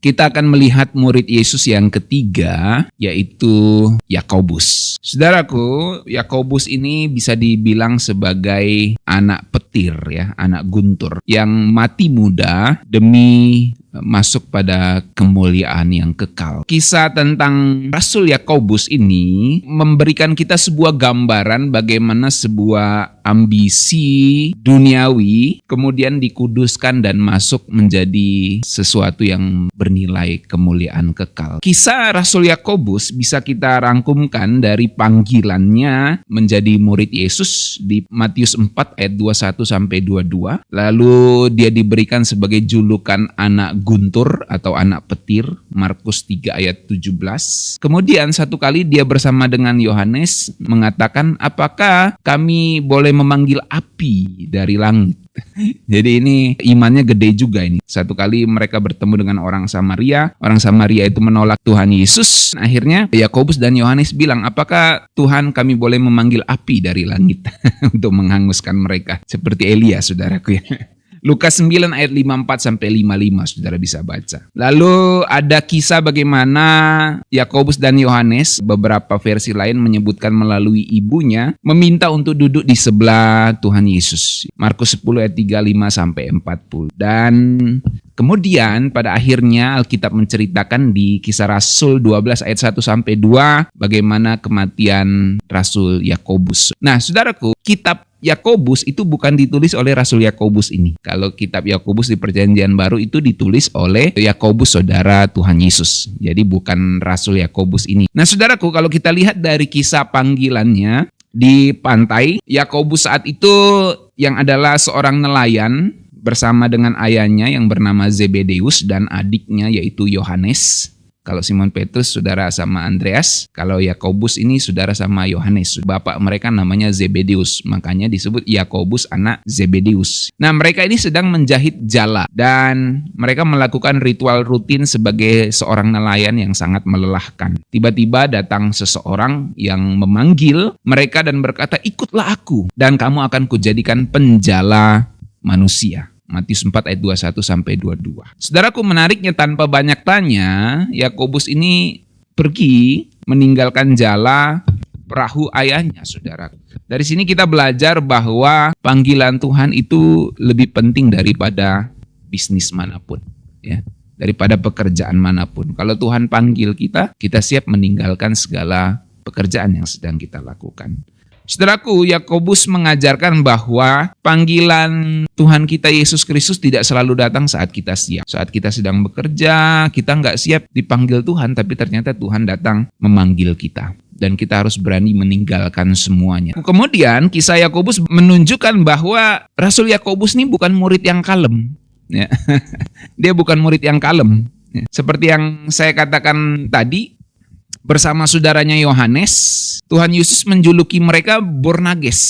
kita akan melihat murid Yesus yang ketiga, yaitu Yakobus. Saudaraku, Yakobus ini bisa dibilang sebagai anak petir ya, anak guntur yang mati muda demi masuk pada kemuliaan yang kekal. Kisah tentang Rasul Yakobus ini memberikan kita sebuah gambaran bagaimana sebuah ambisi duniawi kemudian dikuduskan dan masuk menjadi sesuatu yang bernilai kemuliaan kekal. Kisah Rasul Yakobus bisa kita rangkumkan dari panggilannya menjadi murid Yesus di Matius 4 ayat 21 sampai 22. Lalu dia diberikan sebagai julukan anak guntur atau anak petir, Markus 3 ayat 17. Kemudian satu kali dia bersama dengan Yohanes mengatakan, apakah kami boleh memanggil api dari langit? Jadi ini imannya gede juga ini. Satu kali mereka bertemu dengan orang Samaria. Orang Samaria itu menolak Tuhan Yesus. Akhirnya Yakobus dan Yohanes bilang, apakah Tuhan kami boleh memanggil api dari langit untuk menghanguskan mereka? Seperti Elia, saudaraku ya. Lukas 9 ayat 54 sampai 55, saudara bisa baca. Lalu ada kisah bagaimana Yakobus dan Yohanes, beberapa versi lain menyebutkan melalui ibunya, meminta untuk duduk di sebelah Tuhan Yesus. Markus 10 ayat 35 sampai 40. Dan kemudian pada akhirnya Alkitab menceritakan di Kisah Rasul 12 ayat 1 sampai 2 bagaimana kematian Rasul Yakobus. Nah, saudaraku, kitab Yakobus itu bukan ditulis oleh Rasul Yakobus ini. Kalau kitab Yakobus di Perjanjian Baru itu ditulis oleh Yakobus saudara Tuhan Yesus. Jadi bukan Rasul Yakobus ini. Nah, saudaraku, kalau kita lihat dari kisah panggilannya di pantai, Yakobus saat itu yang adalah seorang nelayan bersama dengan ayahnya yang bernama Zebedeus dan adiknya yaitu Yohanes. Kalau Simon Petrus saudara sama Andreas, kalau Yakobus ini saudara sama Yohanes. Bapak mereka namanya Zebedeus, makanya disebut Yakobus anak Zebedeus. Nah, mereka ini sedang menjahit jala dan mereka melakukan ritual rutin sebagai seorang nelayan yang sangat melelahkan. Tiba-tiba datang seseorang yang memanggil mereka dan berkata, ikutlah aku dan kamu akan kujadikan penjala manusia. Matius 4 ayat 21 sampai 22. Saudaraku, menariknya tanpa banyak tanya, Yakobus ini pergi meninggalkan jala perahu ayahnya, saudara. Dari sini kita belajar bahwa panggilan Tuhan itu lebih penting daripada bisnis manapun, ya, daripada pekerjaan manapun. Kalau Tuhan panggil kita, kita siap meninggalkan segala pekerjaan yang sedang kita lakukan. Saudaraku, Yakobus mengajarkan bahwa panggilan Tuhan kita Yesus Kristus tidak selalu datang saat kita siap. Saat kita sedang bekerja, kita nggak siap dipanggil Tuhan, tapi ternyata Tuhan datang memanggil kita. Dan kita harus berani meninggalkan semuanya. Kemudian kisah Yakobus menunjukkan bahwa Rasul Yakobus ini bukan murid yang kalem. Ya. Dia bukan murid yang kalem. Ya. Seperti yang saya katakan tadi, bersama saudaranya Yohanes, Tuhan Yesus menjuluki mereka Boanerges.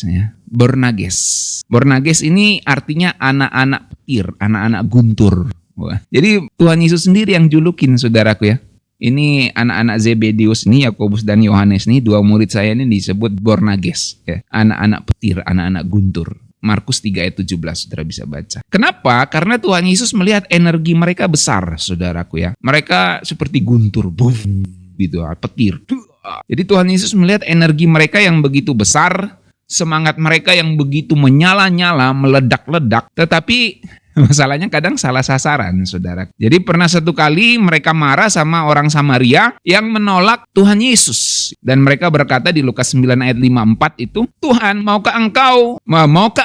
Ya, Boanerges. Boanerges ini artinya anak-anak petir, anak-anak guntur. Wah. Jadi Tuhan Yesus sendiri yang julukin, saudaraku ya. Ini anak-anak Zebedeus ini, Yakobus dan Yohanes ini, dua murid saya ini disebut Boanerges. Ya, anak-anak petir, anak-anak guntur. Markus 3 ayat 17, saudara bisa baca. Kenapa? Karena Tuhan Yesus melihat energi mereka besar, saudaraku ya. Mereka seperti guntur, boom, gitu, petir. Jadi Tuhan Yesus melihat energi mereka yang begitu besar, semangat mereka yang begitu menyala-nyala, meledak-ledak, tetapi masalahnya kadang salah sasaran, saudara. Jadi pernah satu kali mereka marah sama orang Samaria yang menolak Tuhan Yesus. Dan mereka berkata di Lukas 9 ayat 54 itu, Tuhan, maukah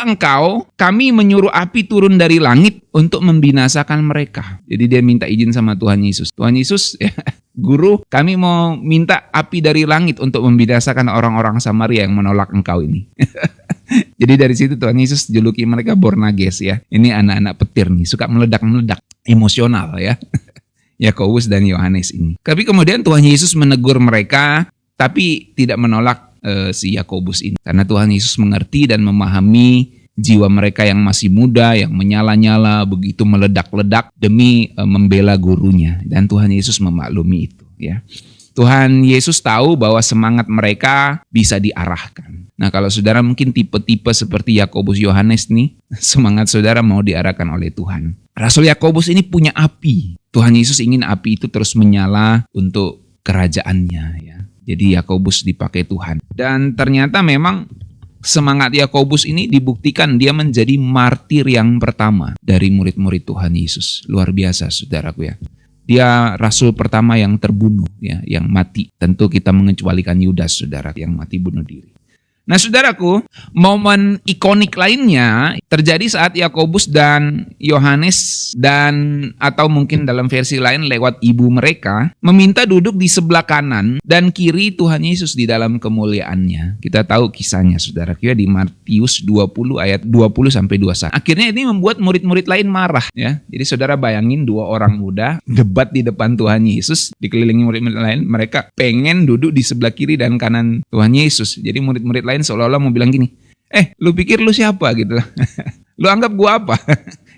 engkau kami menyuruh api turun dari langit untuk membinasakan mereka. Jadi dia minta izin sama Tuhan Yesus. Tuhan Yesus, ya, Guru, kami mau minta api dari langit untuk membinasakan orang-orang Samaria yang menolak engkau ini. Jadi dari situ Tuhan Yesus juluki mereka Boanerges ya. Ini anak-anak petir nih, suka meledak-meledak, emosional ya. Yakobus dan Yohanes ini. Tapi kemudian Tuhan Yesus menegur mereka, tapi tidak menolak si Yakobus ini. Karena Tuhan Yesus mengerti dan memahami jiwa mereka yang masih muda, yang menyala-nyala, begitu meledak-ledak demi membela gurunya. Dan Tuhan Yesus memaklumi itu ya. Tuhan Yesus tahu bahwa semangat mereka bisa diarahkan. Nah, kalau saudara mungkin tipe-tipe seperti Yakobus Yohanes nih, semangat saudara mau diarahkan oleh Tuhan. Rasul Yakobus ini punya api, Tuhan Yesus ingin api itu terus menyala untuk kerajaannya ya. Jadi Yakobus dipakai Tuhan. Dan ternyata memang semangat Yakobus ini dibuktikan dia menjadi martir yang pertama dari murid-murid Tuhan Yesus. Luar biasa saudaraku ya. Dia rasul pertama yang terbunuh ya, yang mati. Tentu kita mengecualikan Yudas saudara yang mati bunuh diri. Nah saudaraku, momen ikonik lainnya terjadi saat Yakobus dan Yohanes dan atau mungkin dalam versi lain lewat ibu mereka meminta duduk di sebelah kanan dan kiri Tuhan Yesus di dalam kemuliaannya. Kita tahu kisahnya saudaraku ya di Matius 20 ayat 20 sampai 21. Akhirnya ini membuat murid-murid lain marah ya. Jadi saudara bayangin dua orang muda debat di depan Tuhan Yesus dikelilingi murid-murid lain, mereka pengen duduk di sebelah kiri dan kanan Tuhan Yesus. Jadi murid-murid lain seolah-olah mau bilang gini, lu pikir lu siapa gitu lah. Lu anggap gua apa?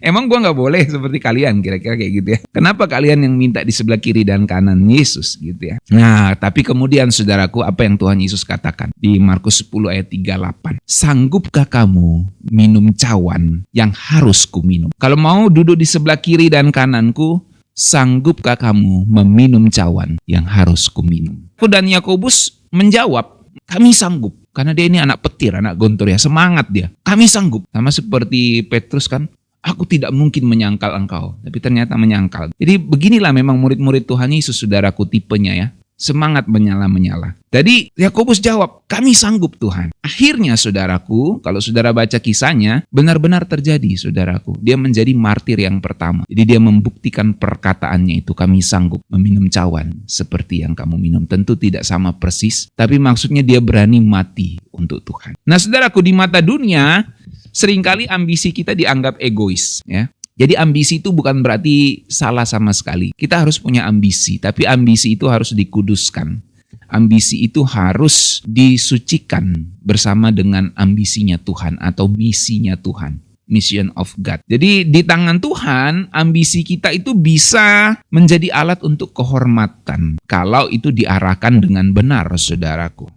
Emang gua nggak boleh seperti kalian, kira-kira kayak gitu ya. Kenapa kalian yang minta di sebelah kiri dan kanan Yesus gitu ya. Nah tapi kemudian saudaraku, apa yang Tuhan Yesus katakan di Markus 10 ayat 38, sanggupkah kamu minum cawan yang harus ku minum? Kalau mau duduk di sebelah kiri dan kananku, sanggupkah kamu meminum cawan yang harus ku minum? Dan Yakobus menjawab, kami sanggup. Karena dia ini anak petir, anak gontor ya, semangat dia. Kami sanggup. Sama seperti Petrus kan, aku tidak mungkin menyangkal engkau. Tapi ternyata menyangkal. Jadi beginilah memang murid-murid Tuhan Yesus, saudaraku, tipenya ya. Semangat menyala-menyala. Jadi Yakobus jawab, kami sanggup Tuhan. Akhirnya saudaraku, kalau saudara baca kisahnya, benar-benar terjadi saudaraku. Dia menjadi martir yang pertama. Jadi dia membuktikan perkataannya itu, kami sanggup meminum cawan seperti yang kamu minum. Tentu tidak sama persis, tapi maksudnya dia berani mati untuk Tuhan. Nah saudaraku, di mata dunia, seringkali ambisi kita dianggap egois ya. Jadi ambisi itu bukan berarti salah sama sekali. Kita harus punya ambisi, tapi ambisi itu harus dikuduskan. Ambisi itu harus disucikan bersama dengan ambisinya Tuhan atau misinya Tuhan. Mission of God. Jadi di tangan Tuhan, ambisi kita itu bisa menjadi alat untuk kehormatan. Kalau itu diarahkan dengan benar, saudaraku.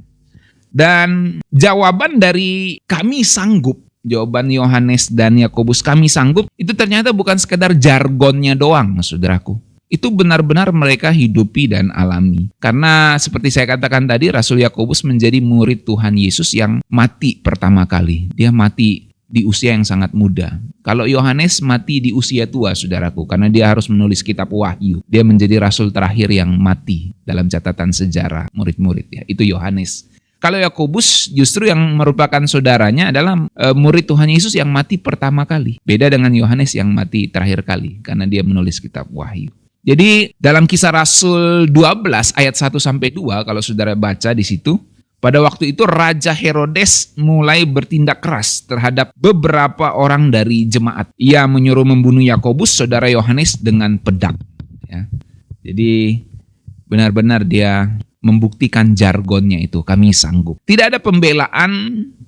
Dan jawaban dari kami sanggup, jawaban Yohanes dan Yakobus, kami sanggup, itu ternyata bukan sekedar jargonnya doang, saudaraku. Itu benar-benar mereka hidupi dan alami. Karena seperti saya katakan tadi, Rasul Yakobus menjadi murid Tuhan Yesus yang mati pertama kali. Dia mati di usia yang sangat muda. Kalau Yohanes mati di usia tua, saudaraku, karena dia harus menulis kitab Wahyu. Dia menjadi rasul terakhir yang mati dalam catatan sejarah murid-murid ya. Itu Yohanes. Kalau Yakobus justru yang merupakan saudaranya adalah murid Tuhan Yesus yang mati pertama kali. Beda dengan Yohanes yang mati terakhir kali karena dia menulis kitab Wahyu. Jadi dalam Kisah Rasul 12 ayat 1 sampai 2 kalau saudara baca di situ, pada waktu itu Raja Herodes mulai bertindak keras terhadap beberapa orang dari jemaat. Ia menyuruh membunuh Yakobus, saudara Yohanes, dengan pedang. Ya. Jadi benar-benar dia membuktikan jargonnya itu, kami sanggup. Tidak ada pembelaan,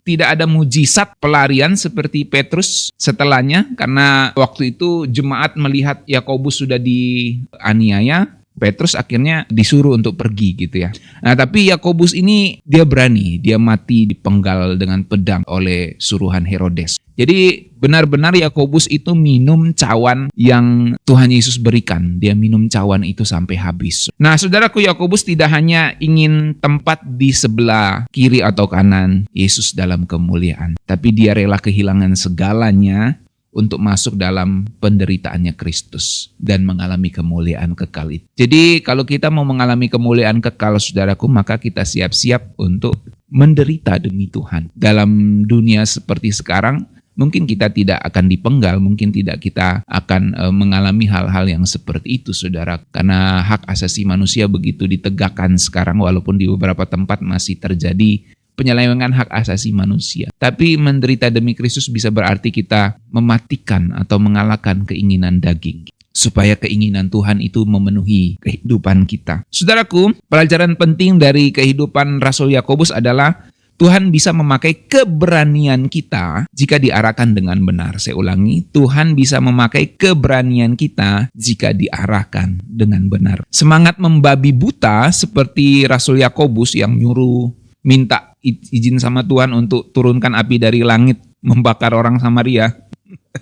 tidak ada mujizat pelarian seperti Petrus setelahnya, karena waktu itu jemaat melihat Yakobus sudah dianiaya, Petrus akhirnya disuruh untuk pergi gitu ya. Nah tapi Yakobus ini dia berani, dia mati dipenggal dengan pedang oleh suruhan Herodes. Jadi benar-benar Yakobus itu minum cawan yang Tuhan Yesus berikan. Dia minum cawan itu sampai habis. Nah saudaraku, Yakobus tidak hanya ingin tempat di sebelah kiri atau kanan Yesus dalam kemuliaan, tapi dia rela kehilangan segalanya untuk masuk dalam penderitaannya Kristus dan mengalami kemuliaan kekal itu. Jadi kalau kita mau mengalami kemuliaan kekal, saudaraku, maka kita siap-siap untuk menderita demi Tuhan. Dalam dunia seperti sekarang, mungkin kita tidak akan dipenggal, mungkin tidak kita akan mengalami hal-hal yang seperti itu, saudara. Karena hak asasi manusia begitu ditegakkan sekarang, walaupun di beberapa tempat masih terjadi penyelewengan hak asasi manusia. Tapi menderita demi Kristus bisa berarti kita mematikan atau mengalahkan keinginan daging, supaya keinginan Tuhan itu memenuhi kehidupan kita. Saudaraku, pelajaran penting dari kehidupan Rasul Yakobus adalah Tuhan bisa memakai keberanian kita jika diarahkan dengan benar. Saya ulangi, Tuhan bisa memakai keberanian kita jika diarahkan dengan benar. Semangat membabi buta seperti Rasul Yakobus yang nyuruh minta izin sama Tuhan untuk turunkan api dari langit membakar orang Samaria.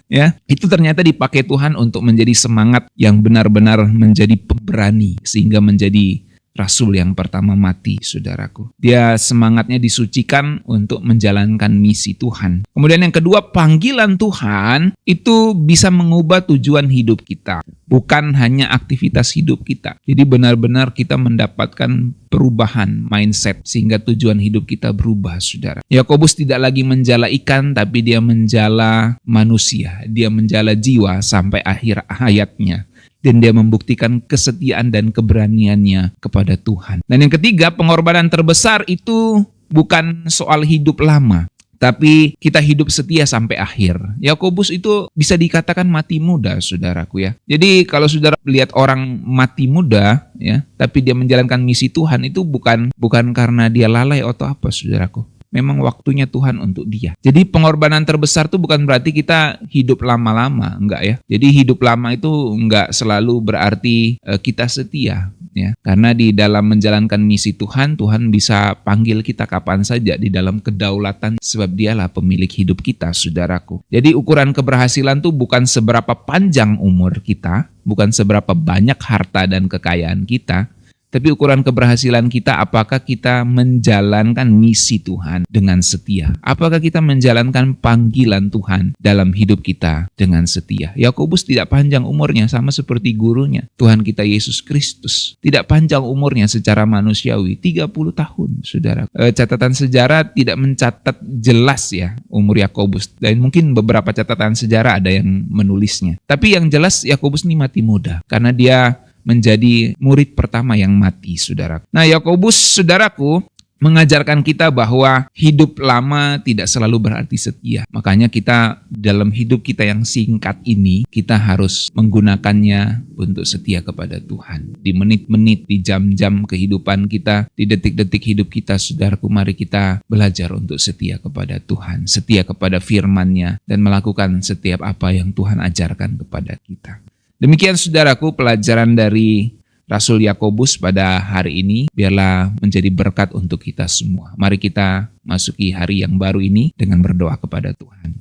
Ya, itu ternyata dipakai Tuhan untuk menjadi semangat yang benar-benar menjadi pemberani sehingga menjadi rasul yang pertama mati, saudaraku. Dia semangatnya disucikan untuk menjalankan misi Tuhan. Kemudian yang kedua, panggilan Tuhan itu bisa mengubah tujuan hidup kita, bukan hanya aktivitas hidup kita. Jadi benar-benar kita mendapatkan perubahan mindset sehingga tujuan hidup kita berubah, saudara. Yakobus tidak lagi menjala ikan, tapi dia menjala manusia. Dia menjala jiwa sampai akhir hayatnya. Dan dia membuktikan kesetiaan dan keberaniannya kepada Tuhan. Dan yang ketiga, pengorbanan terbesar itu bukan soal hidup lama, tapi kita hidup setia sampai akhir. Yakobus itu bisa dikatakan mati muda, saudaraku ya. Jadi kalau saudara lihat orang mati muda, ya, tapi dia menjalankan misi Tuhan, itu bukan karena dia lalai atau apa, saudaraku. Memang waktunya Tuhan untuk dia. Jadi pengorbanan terbesar itu bukan berarti kita hidup lama-lama, enggak ya. Jadi hidup lama itu enggak selalu berarti kita setia, ya. Karena di dalam menjalankan misi Tuhan, Tuhan bisa panggil kita kapan saja di dalam kedaulatan sebab dialah pemilik hidup kita, saudaraku. Jadi ukuran keberhasilan itu bukan seberapa panjang umur kita, bukan seberapa banyak harta dan kekayaan kita, tapi ukuran keberhasilan kita, apakah kita menjalankan misi Tuhan dengan setia? Apakah kita menjalankan panggilan Tuhan dalam hidup kita dengan setia? Yakobus tidak panjang umurnya, sama seperti gurunya, Tuhan kita Yesus Kristus. Tidak panjang umurnya secara manusiawi, 30 tahun, saudara. Catatan sejarah tidak mencatat jelas ya umur Yakobus. Dan mungkin beberapa catatan sejarah ada yang menulisnya. Tapi yang jelas Yakobus ini mati muda, karena dia menjadi murid pertama yang mati, saudara. Nah, Yakobus, saudaraku, mengajarkan kita bahwa hidup lama tidak selalu berarti setia. Makanya kita dalam hidup kita yang singkat ini, kita harus menggunakannya untuk setia kepada Tuhan. Di menit-menit, di jam-jam kehidupan kita, di detik-detik hidup kita, saudaraku, mari kita belajar untuk setia kepada Tuhan, setia kepada firman-Nya, dan melakukan setiap apa yang Tuhan ajarkan kepada kita. Demikian, saudaraku, pelajaran dari Rasul Yakobus pada hari ini. Biarlah menjadi berkat untuk kita semua. Mari kita masuki hari yang baru ini dengan berdoa kepada Tuhan.